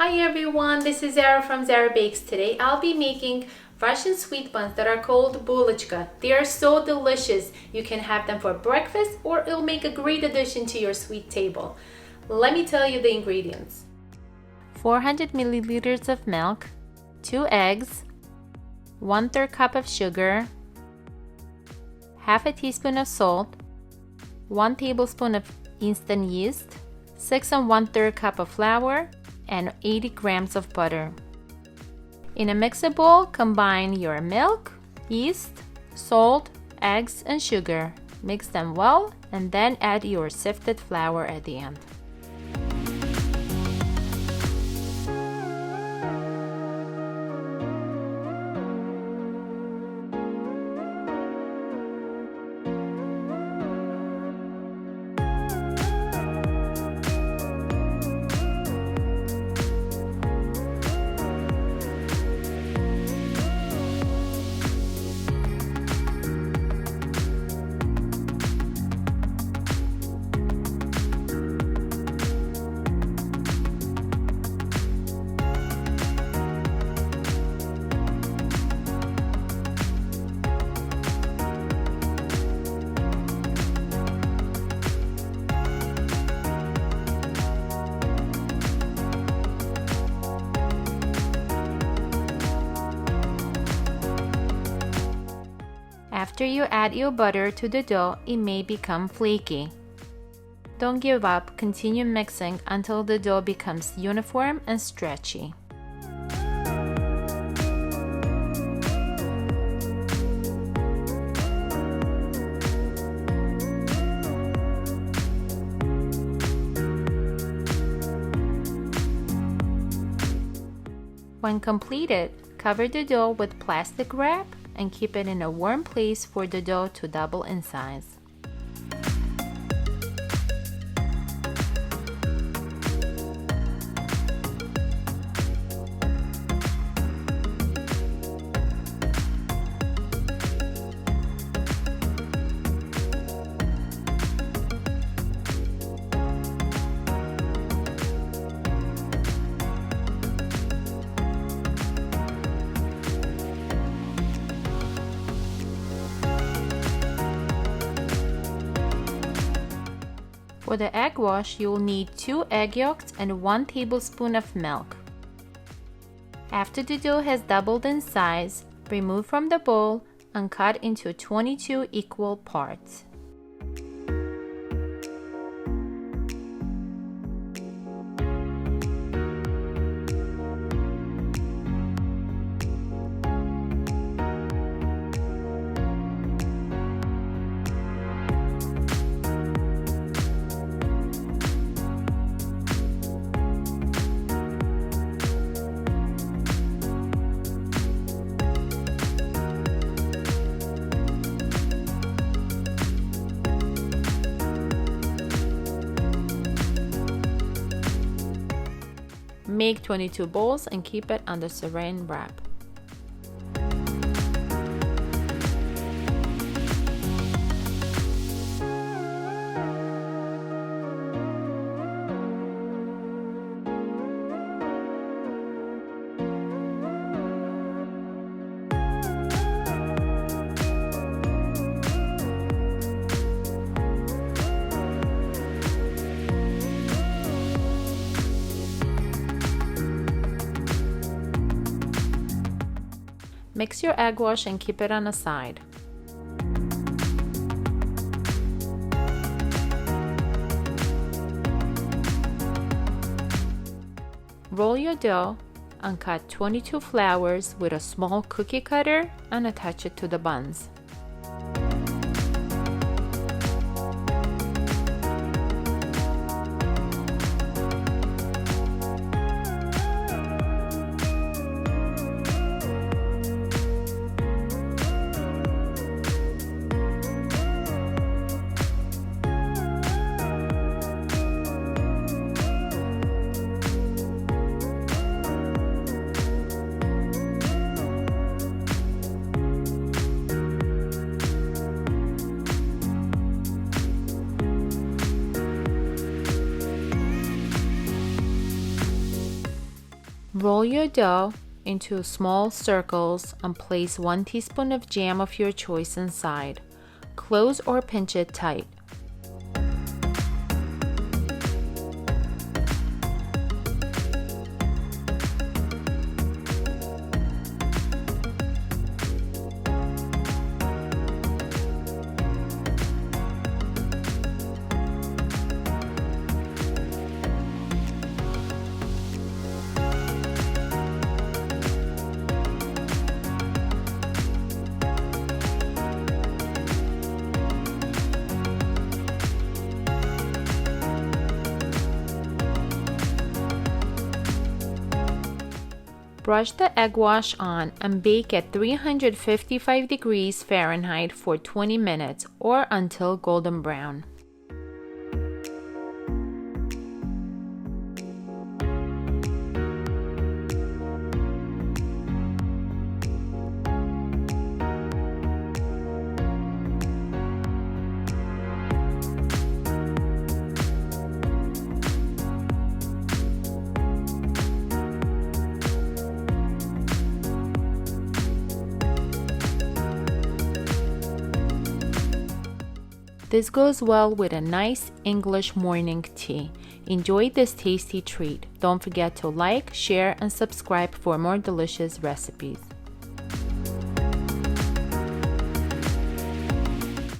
Hi everyone, this is Zara from Zarabakes. Today I'll be making Russian sweet buns that are called Bulochka. They are so delicious. You can have them for breakfast or it'll make a great addition to your sweet table. Let me tell you the ingredients. 400 milliliters of milk, 2 eggs, 1/3 cup of sugar, half a teaspoon of salt, 1 tablespoon of instant yeast, 6 1/3 cup of flour, and 80 grams of butter. In a mixer bowl, combine your milk, yeast, salt, eggs, and sugar. Mix them well and then add your sifted flour at the end. After you add your butter to the dough, it may become flaky. Don't give up, continue mixing until the dough becomes uniform and stretchy. When completed, cover the dough with plastic wrap and keep it in a warm place for the dough to double in size. For the egg wash, you will need 2 egg yolks and 1 tablespoon of milk. After the dough has doubled in size, remove from the bowl and cut into 22 equal parts. Make 22 balls and keep it on the saran wrap. Mix your egg wash and keep it on the side. Roll your dough and cut 22 flowers with a small cookie cutter and attach it to the buns. Roll your dough into small circles and place 1 teaspoon of jam of your choice inside. Close or pinch it tight. Brush the egg wash on and bake at 355 degrees Fahrenheit for 20 minutes or until golden brown. This goes well with a nice English morning tea. Enjoy this tasty treat. Don't forget to like, share, and subscribe for more delicious recipes.